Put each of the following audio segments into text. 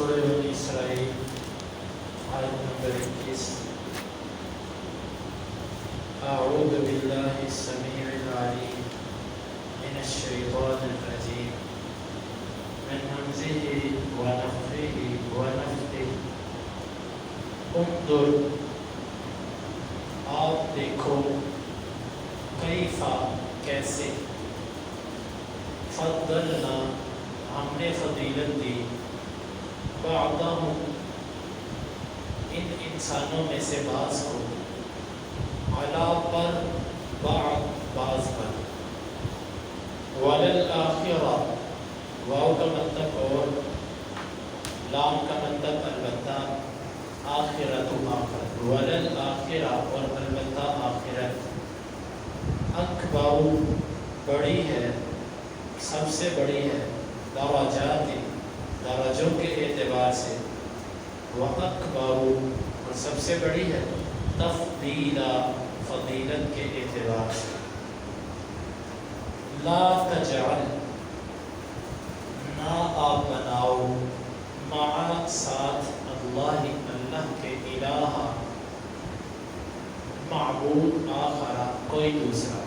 سورہ بنی اسرائیل آیت نمبر 21۔ اعوذ باللہ السمیع العلیم من الشیطان الرجیم من ہمزہ ونفخہ ونفثہ۔ انظر آپ دیکھو، کیفا کیسے، فضلنا ہم نے فضیلت دی، بعضہم ان انسانوں میں سے بعض کو، علی پر بعض پر، وللآخرہ واو کا مطلب اور، لام کا مطلب البتہ، آخرت آخرت، وللآخرہ اور البتہ آخرت، اکبر بڑی ہے، سب سے بڑی ہے، درجات درجوں کے اعتبار سے، وَأَكْبَرُ اور سب سے بڑی ہے، تفضیلا فضیلت کے اعتبار سے۔ لا تجعل نہ آپ بناؤ، مع ساتھ اللہ اللہ کے الہ معبود آخر کوئی دوسرا،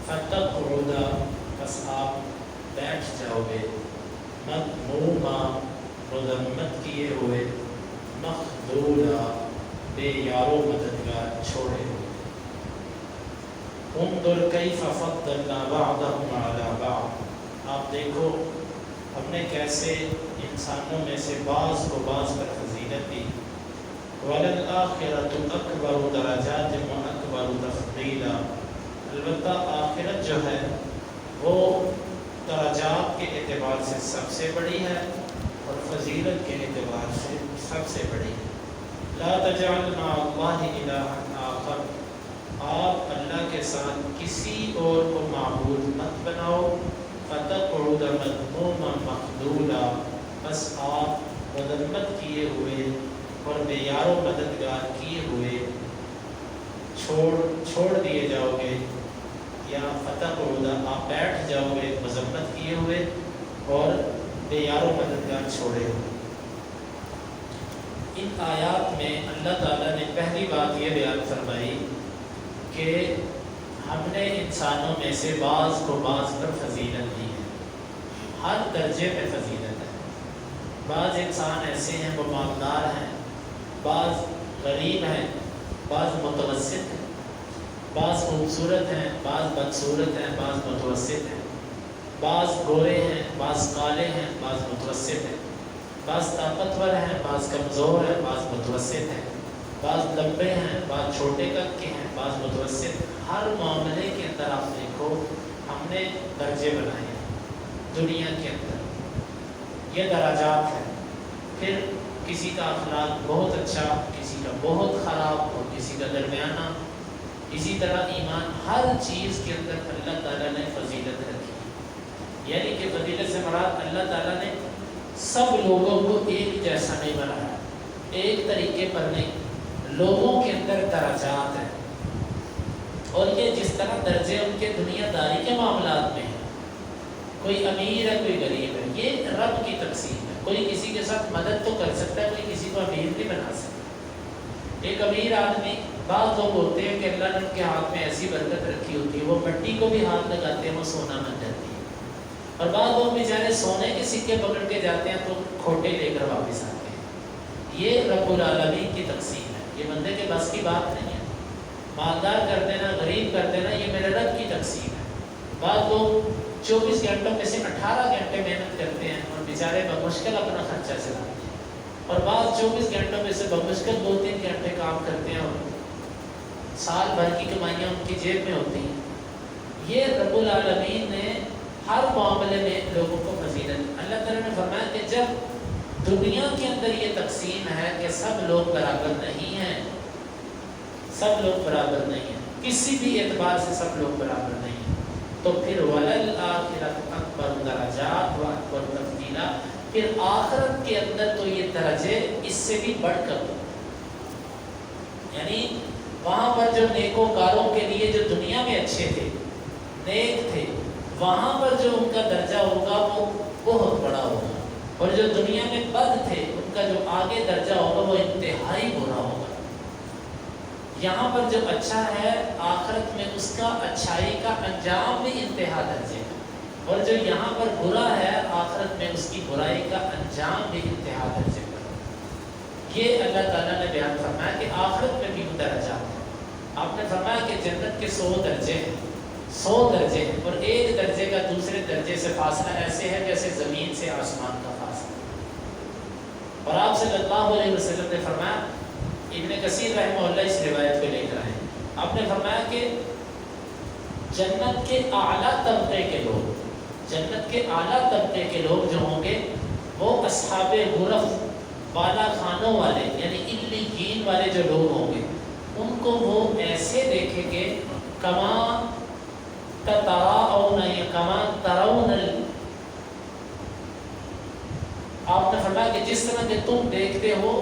فتقعد بس آپ بیٹھ جاؤ گے، مذموما مذمت کیے ہوئے، مخذولا بے یارو مددگار چھوڑے ہوئے۔ انظر کیف فضلنا بعضهم علی بعض، آپ دیکھو ہم نے کیسے انسانوں میں سے بعض کو بعض پر فضیلت دی، وللآخرۃ اکبر درجات واکبر تفضیلا، البتہ آخرت جو ہے وہ درجات کے اعتبار سے سب سے بڑی ہے اور فضیلت کے اعتبار سے سب سے بڑی ہے۔ لا تجعل مع اللہ الہا آخر، آپ اللہ کے ساتھ کسی اور کو معبود مت بناؤ، فتقعد مذموما مخذولا بس آپ مذمت کیے ہوئے اور بے یار و مددگار کیے ہوئے چھوڑ دیے جاؤ گے، یا فتقعد آپ بیٹھ جاؤ گے مذمت کیے ہوئے اور بے یار و مددگار چھوڑے ہوئے۔ ان آیات میں اللہ تعالیٰ نے پہلی بات یہ بیان فرمائی کہ ہم نے انسانوں میں سے بعض کو بعض پر فضیلت دی ہے، ہر درجے میں فضیلت ہے۔ بعض انسان ایسے ہیں وہ مالدار ہیں، بعض غریب ہیں، بعض متوسط ہیں، بعض خوبصورت ہیں، بعض بدصورت ہیں، بعض متوسط ہیں، بعض گورے ہیں، بعض کالے ہیں، بعض متوسط ہیں، بعض طاقتور ہیں، بعض کمزور ہیں، بعض متوسط ہیں، بعض لمبے ہیں، بعض چھوٹے قد کے ہیں، بعض متوسط ہیں۔ ہر معاملے کے اندر آپ دیکھو ہم نے درجے بنائے ہیں دنیا کے اندر، یہ درجات ہیں۔ پھر کسی کا اخلاق بہت اچھا، کسی کا بہت خراب اور کسی کا درمیانہ، اسی طرح ایمان، ہر چیز کے اندر اللہ تعالیٰ نے فضیلت رکھی، یعنی کہ فضیلت سے مراد اللہ تعالیٰ نے سب لوگوں کو ایک جیسا نہیں بنایا، ایک طریقے پر نہیں، لوگوں کے اندر درجات ہیں، اور یہ جس طرح درجے ان کے دنیا داری کے معاملات میں ہیں، کوئی امیر ہے کوئی غریب ہے، یہ رب کی تقسیم ہے، کوئی کسی کے ساتھ مدد تو کر سکتا ہے، کوئی کسی کو امیر نہیں بنا سکتا۔ ایک امیر آدمی، بعض لوگ ہوتے ہیں کہ اللہ نے ان کے ہاتھ میں ایسی برکت رکھی ہوتی ہے وہ مٹی کو بھی ہاتھ لگاتے ہیں وہ سونا بن جاتی ہے، اور بعض لوگ بیچارے سونے کے سکے پکڑ کے جاتے ہیں تو کھوٹے لے کر واپس آتے ہیں۔ یہ رب العالمین کی تقسیم ہے، یہ بندے کے بس کی بات نہیں ہے۔ مالدار کر دینا، غریب کر دینا، یہ میرے رب کی تقسیم ہے۔ بعض لوگ 24 گھنٹوں میں سے 18 گھنٹے محنت کرتے ہیں اور بیچارے بمشکل اپنا خرچہ چلاتے ہیں، اور بعض 24 گھنٹوں میں سے بمشکل 2-3 گھنٹے کام کرتے ہیں اور سال بھر کی کمائیاں ان کی جیب میں ہوتی ہیں۔ یہ رب العالمین نے ہر معاملے میں لوگوں کو فضیلت، اللہ تعالیٰ نے فرمایا کہ جب دنیا کے اندر یہ تقسیم ہے کہ سب لوگ برابر نہیں ہیں، سب لوگ برابر نہیں ہیں، کسی بھی اعتبار سے سب لوگ برابر نہیں ہیں، تو پھر وَلَلْآخِرَةُ أَكْبَرُ دَرَجَاتٍ وَأَكْبَرُ تَفْضِيلًا، پھر آخرت کے اندر تو یہ درجے اس سے بھی بڑھ کر، یعنی وہاں پر جو نیکوکاروں کے لیے جو دنیا میں اچھے تھے، نیک تھے، وہاں پر جو ان کا درجہ ہوگا وہ بہت بڑا ہوگا، اور جو دنیا میں بد تھے ان کا جو آگے درجہ ہوگا وہ انتہائی برا ہوگا۔ یہاں پر جو اچھا ہے آخرت میں اس کا اچھائی کا انجام بھی انتہا درجے کا، اور جو یہاں پر برا ہے آخرت میں اس کی برائی کا انجام بھی انتہا درجے کا۔ یہ اللہ تعالیٰ نے بیان فرمایا کہ آخرت میں بھی درجات ہیں۔ آپ نے فرمایا کہ جنت کے 100 درجے ہیں، 100 درجے ہیں، اور ایک درجے کا دوسرے درجے سے فاصلہ ایسے ہے جیسے زمین سے آسمان کا فاصلہ۔ اور آپ صلی اللہ علیہ وسلم نے فرمایا، ابن کثیر رحمہ اللہ اس روایت کو لے کر آئے، آپ نے فرمایا کہ جنت کے اعلیٰ طبقے کے لوگ، جنت کے اعلیٰ طبقے کے لوگ جو ہوں گے وہ اصحاب غرف، بالا خانوں والے یعنی علیین والے جو لوگ ہوں گے، ان کو وہ ایسے دیکھیں گے کما تتراؤن یا کما ترون، آپ نے فرمایا کہ جس طرح کہ تم دیکھتے ہو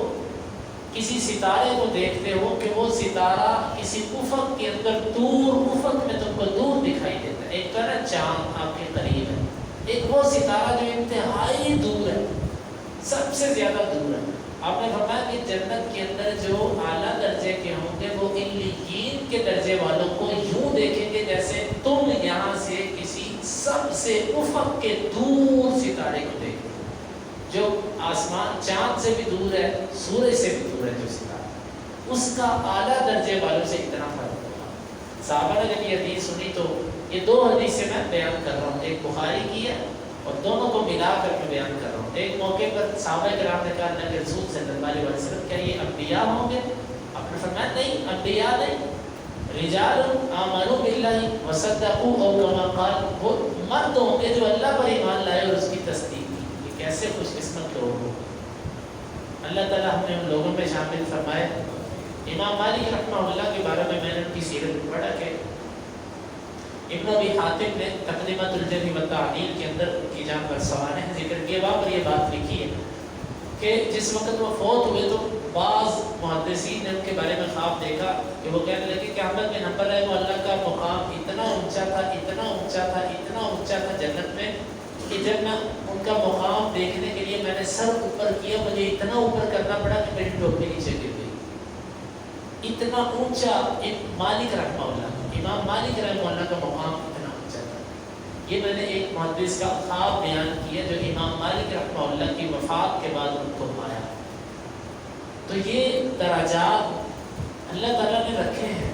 کسی ستارے کو دیکھتے ہو کہ وہ ستارہ کسی افق کے اندر دور، افق میں تم کو دور دکھائی دیتا ہے، ایک تو نا چاند آپ کے قریب ہے، ایک وہ ستارہ جو انتہائی دور ہے، سب سے زیادہ دور ہے۔ آپ نے فرمایا کہ جنت کے اندر جو اعلیٰ درجے کے ہوں گے وہ علیین کے درجے والوں کو یوں دیکھیں گے جیسے تم یہاں سے کسی سب سے افق کے دور ستارے کو دیکھتے ہو، جو آسمان چاند سے بھی دور ہے، سورج سے بھی دور ہے جو ستارہ، اس کا اعلیٰ درجے والوں سے اتنا فرق ہوگا۔ صحابہ نے جب یہ حدیث سنی تو یہ 2 حدیثیں میں بیان کر رہا ہوں، ایک بخاری کی ہے اور دونوں کو ملا کر میں بیان کر رہا ہوں۔ ایک موقع پر صحابہ کرام نے کہا نبی رسول صلی اللہ علیہ وسلم کیا یہ انبیاء ہوں گے؟ آپ نے فرمایا نہیں، انبیاء نہیں، رجال آمنوا باللہ وصدقوا او کما قال، وہ مرد ہوں گے جو اللہ پر ایمان لائے اور اس کی تصدیق کی۔ یہ کیسے خوش قسمت لوگ ہوں، اللہ تعالیٰ ہمیں ان لوگوں میں شامل فرمائے۔ امام مالک رحمہ اللہ کے بارے میں نے ان کی سیرت پڑھا کہ ابن ابی حاتم نے تقدیمۃ الجرح والتعدیل کے اندر کی جان پر سوانح ذکر کیا، وہاں پر یہ بات لکھی ہے کہ جس وقت وہ فوت ہوئے تو بعض محدثین نے ان کے بارے میں خواب دیکھا کہ وہ کہنے لگے کہ احمد بن حنبل رحمہ اللہ کا مقام اتنا اونچا تھا، اتنا اونچا تھا، اتنا اونچا تھا جنت میں کہ جب میں ان کا مقام دیکھنے کے لیے میں نے سر اوپر کیا، مجھے اتنا اوپر کرنا پڑا کہ میری ٹوپی نیچے گر گئی، اتنا اونچا۔ مالک رحمہ اللہ، امام مالک رحمہ اللہ کا مقام اتنا اونچا تھا۔ یہ میں نے ایک محدث کا خواب بیان کیا جو امام مالک رحمہ اللہ کی وفات کے بعد ان کو پایا۔ تو یہ درجات اللہ تعالیٰ نے رکھے ہیں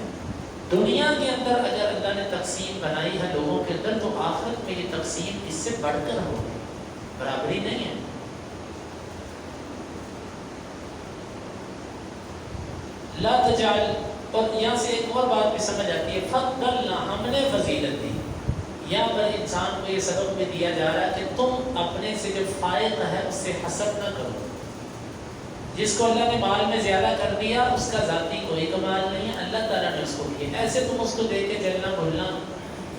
دنیا کے اندر۔ اگر اللہ نے تقسیم بنائی ہے لوگوں کے اندر تو آخرت میں یہ تقسیم اس سے بڑھ کر ہوگی، برابری نہیں ہے۔ لا تجعل، اور یہاں سے ایک اور بات بھی سمجھ آتی ہے، فضلنا، ہم نے فضیلت دی۔ یہاں پر انسان کو یہ سبق بھی دیا جا رہا ہے کہ تم اپنے سے جو فائق ہے اس سے حسد نہ کرو۔ جس کو اللہ نے مال میں زیادہ کر دیا اس کا ذاتی کوئی کمال نہیں ہے، اللہ تعالیٰ نے اس کو کیا، ایسے تم اس کو دے کے جلنا بھولنا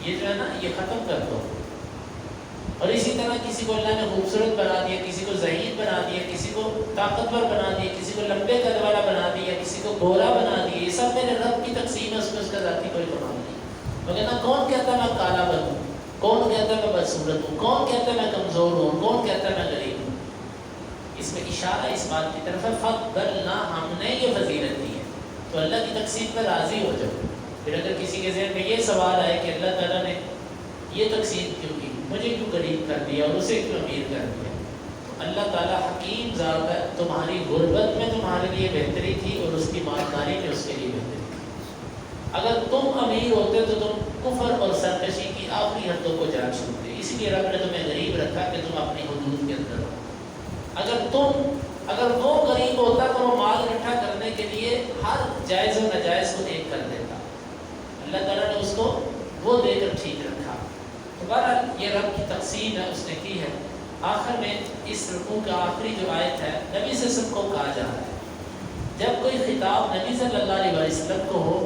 یہ جو ہے نا یہ ختم کر دو۔ اور اسی طرح کسی کو اللہ نے خوبصورت بنا دیا، کسی کو ذہین بنا دیا، کسی کو طاقتور بنا دیا، کسی کو لمبے قد والا بنا دیا، کسی کو گورا بنا دیا، یہ سب میرے رب کی تقسیم ہے، اس میں اس کا ذاتی کوئی کمال نہیں۔ وہ کہنا کون کہتا ہے میں کالا بن ہوں، کون کہتا ہے میں بدصورت ہوں، کون کہتا ہے میں کمزور ہوں، کون کہتا ہے میں غریب ہوں۔ اس میں اشارہ اس بات کی طرف ہے فضلنا، ہم نے یہ فضیلت دی ہے، تو اللہ کی تقسیم پر راضی ہو جاؤ۔ پھر اگر کسی کے ذہن میں یہ سوال آئے کہ اللہ تعالیٰ نے یہ تقسیم کیوں کی، مجھے کیوں غریب کر دیا اور اسے کیوں امیر کر دیا، تو اللہ تعالیٰ حکیم ذات ہے، تمہاری غربت میں تمہارے لیے بہتری تھی اور اس کی مالداری میں اس کے لیے بہتری تھی۔ اگر تم امیر ہوتے تو تم کفر اور سرکشی کی آخری حدوں کو جا چھوڑتے، اسی لیے رب نے تمہیں غریب رکھا کہ تم اپنی حدود کے اندر ہو۔ اگر وہ غریب ہوتا تو وہ مال اکٹھا کرنے کے لیے ہر جائز و ناجائز کو ایک کر دیتا، اللہ تعالیٰ نے اس کو وہ دے کر ٹھیک رکھا۔ تو بہرحال یہ رب کی تقسیم ہے، اس نے کی ہے۔ آخر میں اس رکوع کا آخری جو آیت ہے، نبی صلی اللہ علیہ وسلم کو کہا جا رہا ہے جب کوئی خطاب نبی صلی اللہ علیہ وسلم کو ہو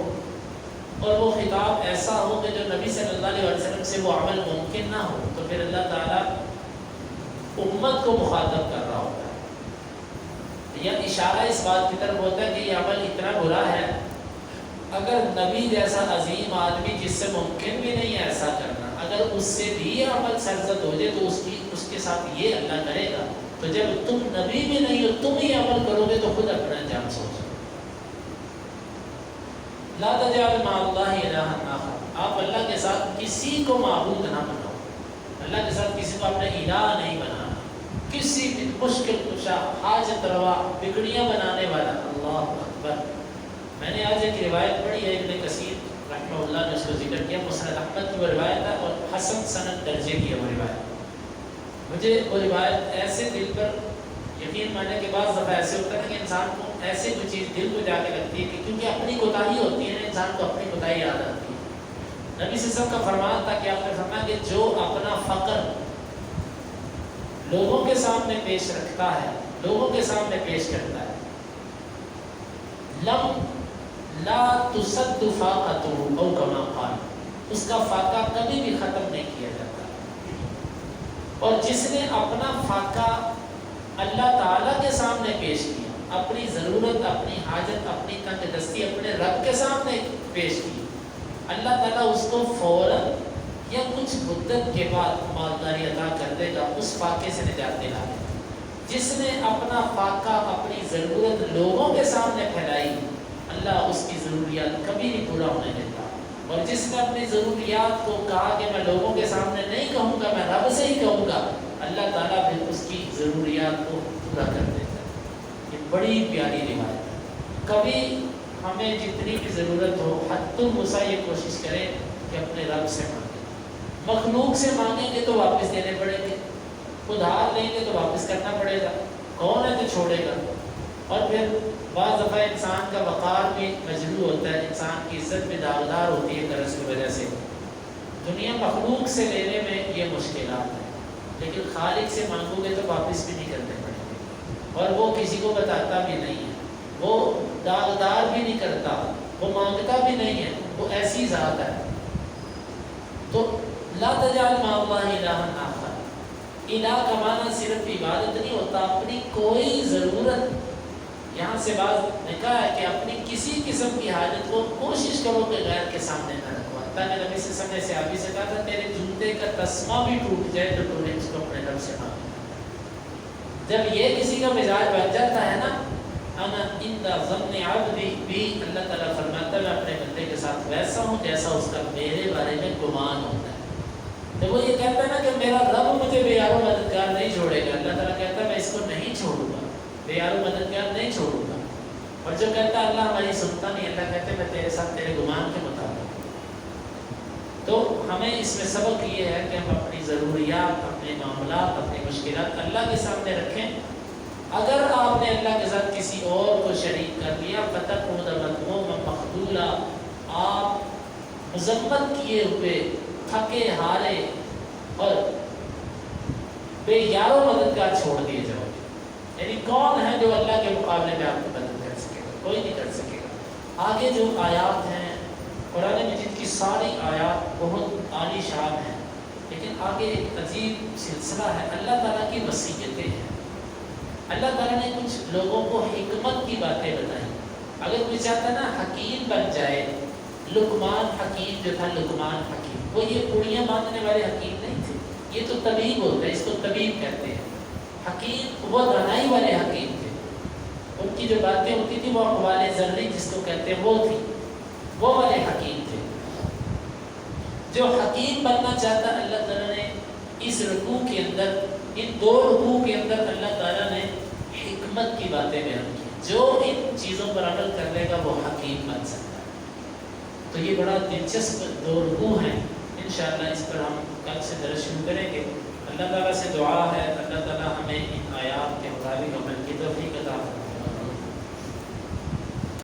اور وہ خطاب ایسا ہو کہ جو نبی صلی اللہ علیہ وسلم سے وہ عمل ممکن نہ ہو، تو پھر اللہ تعالیٰ امت کو مخاطب کر رہا ہوتا ہے، یا اشارہ اس بات کی طرف ہوتا ہے کہ یہ عمل اتنا برا ہے، اگر نبی جیسا عظیم آدمی جس سے ممکن بھی نہیں ہے ایسا کرنا، اگر اس سے بھی یہ عمل سرزد ہو جائے تو اس کے ساتھ یہ اللہ کرے گا، تو جب تم نبی بھی نہیں ہو تم ہی عمل کرو گے تو خود اپنا انجام سوچو. لا تجعل مع اللہ الہا آخر، آپ اللہ کے ساتھ کسی کو معبود نہ بناؤ. اللہ کے ساتھ کسی کو اپنا الہ نہیں بنانا. کسی بھی مشکل کشا، حاجت روا، بگڑیاں بنانے والا. اللہ اکبر. میں نے آج ایک روایت پڑھی ہے، ابن کثیر رحمہ اللہ نے اس کو ذکر کیا. مسند احمد کی وہ روایت ہے اور حسن سند درجے کی ہے وہ روایت. مجھے وہ روایت ایسے دل پر یقین ماننے کے بعد دفعہ ایسے ہوتا ہے کہ انسان کو ایسے کوئی چیز دل کو جا کے لگتی ہے کہ کیونکہ اپنی کوتاہی ہوتی ہے نا، انسان کو اپنی کوتاہی یاد آتی ہے. نبی صلی اللہ علیہ وسلم کا فرمان تھا کہ آپ نے فرمایا کہ جو اپنا فقر لوگوں کے سامنے پیش رکھتا ہے، لوگوں کے سامنے پیش کرتا ہے، لم لا تسد فاقته او کما قال، اس کا فاقہ کبھی بھی ختم نہیں کیا جاتا. اور جس نے اپنا فاقہ اللہ تعالیٰ کے سامنے پیش کیا، اپنی ضرورت، اپنی حاجت، اپنی تنگ دستی اپنے رب کے سامنے پیش کی، اللہ تعالیٰ اس کو فوراً یا کچھ مدت کے بعد مالداری عطا کر دے گا، اس فاقے سے نجات دلا دے. جس نے اپنا فاقہ، اپنی ضرورت لوگوں کے سامنے پھیلائی، اللہ اس کی ضروریات کبھی نہیں پورا ہونے دیتا. اور جس نے اپنی ضروریات کو کہا کہ میں لوگوں کے سامنے نہیں کہوں گا، میں رب سے ہی کہوں گا، اللہ تعالیٰ پھر اس کی ضروریات کو پورا کر دیتا ہے. یہ بڑی پیاری روایت ہے. کبھی ہمیں جتنی بھی ضرورت ہو، حد الوسع یہ کوشش کریں کہ اپنے رب سے مانگیں. مخلوق سے مانگیں گے تو واپس دینے پڑیں گے، ادھار لیں گے تو واپس کرنا پڑے گا. کون ہے جو چھوڑے گا؟ اور پھر بعض دفعہ انسان کا وقار بھی مجروح ہوتا ہے، انسان کی عزت بھی داغدار ہوتی ہے قرض کی وجہ سے. دنیا مخلوق سے لینے میں یہ مشکلات ہیں، لیکن خالق سے مانگو گے تو واپس بھی نہیں کرنے پڑیں گے. اور وہ کسی کو بتاتا بھی نہیں ہے، وہ داغدار بھی نہیں کرتا، وہ مانگتا بھی نہیں ہے، وہ ایسی ذات ہے. تو لا تجعل مع اللہ الہا آخر. الہ کا معنی صرف عبادت نہیں ہوتا، اپنی کوئی ضرورت، یہاں سے بعض نے کہا ہے کہ اپنی کسی قسم کی حاجت کو کوشش کرو کہ غیر کے سامنے نہ رکھو. تاکہ نبی صلی اللہ علیہ وسلم نے صحابی سے کہا تھا تیرے جوتے کا تسمہ بھی ٹوٹ جائے تو تو نے اس کو اپنے رب سے مانگا. جب یہ کسی کا مزاج بن جاتا ہے نا، انا عند ظن عبدی بھی، اللہ تعالیٰ فرماتا ہے میں اپنے بندے کے ساتھ ویسا ہوں جیسا اس کا میرے بارے میں گمان ہوتا ہے. جب وہ یہ کہتا ہے نا کہ میرا رب مجھے بے یار و مددگار نہیں چھوڑے گا، اللہ تعالیٰ کہتا ہے میں اس کو نہیں چھوڑوں گا، بے یار و مددگار نہیں چھوڑوں گا. اور جو کہتا ہے اللہ ہماری سنتا نہیں، اللہ کہتے ہیں میں تیرے ساتھ تیرے گمان کے مطابق. تو ہمیں اس میں سبق یہ ہے کہ ہم اپنی ضروریات، اپنے معاملات، اپنی مشکلات اللہ کے سامنے رکھیں. اگر آپ نے اللہ کے ساتھ کسی اور کو شریک کر لیا، فتقعد مذموما مخذولا، آپ مذمت کیے ہوئے، تھکے ہارے اور بے یار و مددگار چھوڑ دیے جاؤ. یعنی کون ہے جو اللہ کے مقابلے میں آپ کی مدد کر سکے گا؟ کوئی نہیں کر سکے گا. آگے جو آیات ہیں قرآن مجید کی ساری آیات بہت عالی شان ہیں، لیکن آگے ایک عجیب سلسلہ ہے. اللہ تعالیٰ کی وصیتیں ہیں. اللہ تعالیٰ نے کچھ لوگوں کو حکمت کی باتیں بتائیں. اگر کوئی چاہتا ہے نا حکیم بن جائے، لقمان حکیم جو تھا، لقمان حکیم، وہ یہ پوڑیاں باندھنے والے حکیم نہیں تھے. یہ تو طبیب ہوتا ہے، اس کو طبیب کہتے ہیں. حکیم وہ دانائی والے حکیم تھے. ان کی جو باتیں ہوتی تھی وہ اقوال ذری جس کو کہتے ہیں وہ تھی، وہ والے حکیم تھے. جو حکیم بننا چاہتا ہے، اللہ تعالیٰ نے اس رکوع کے اندر، ان دو رکوع کے اندر اللہ تعالیٰ نے حکمت کی باتیں بیان کی. جو ان چیزوں پر عمل کر لے گا وہ حکیم بن سکتا ہے. تو یہ بڑا دلچسپ دو رکوع ہیں. انشاءاللہ اس پر ہم کل سے درس شروع کریں گے. اللہ تعالیٰ سے دعا ہے اللہ تعالیٰ ہمیں ان آیات کے مطابق عمل کی توفیق عطا فرمائے.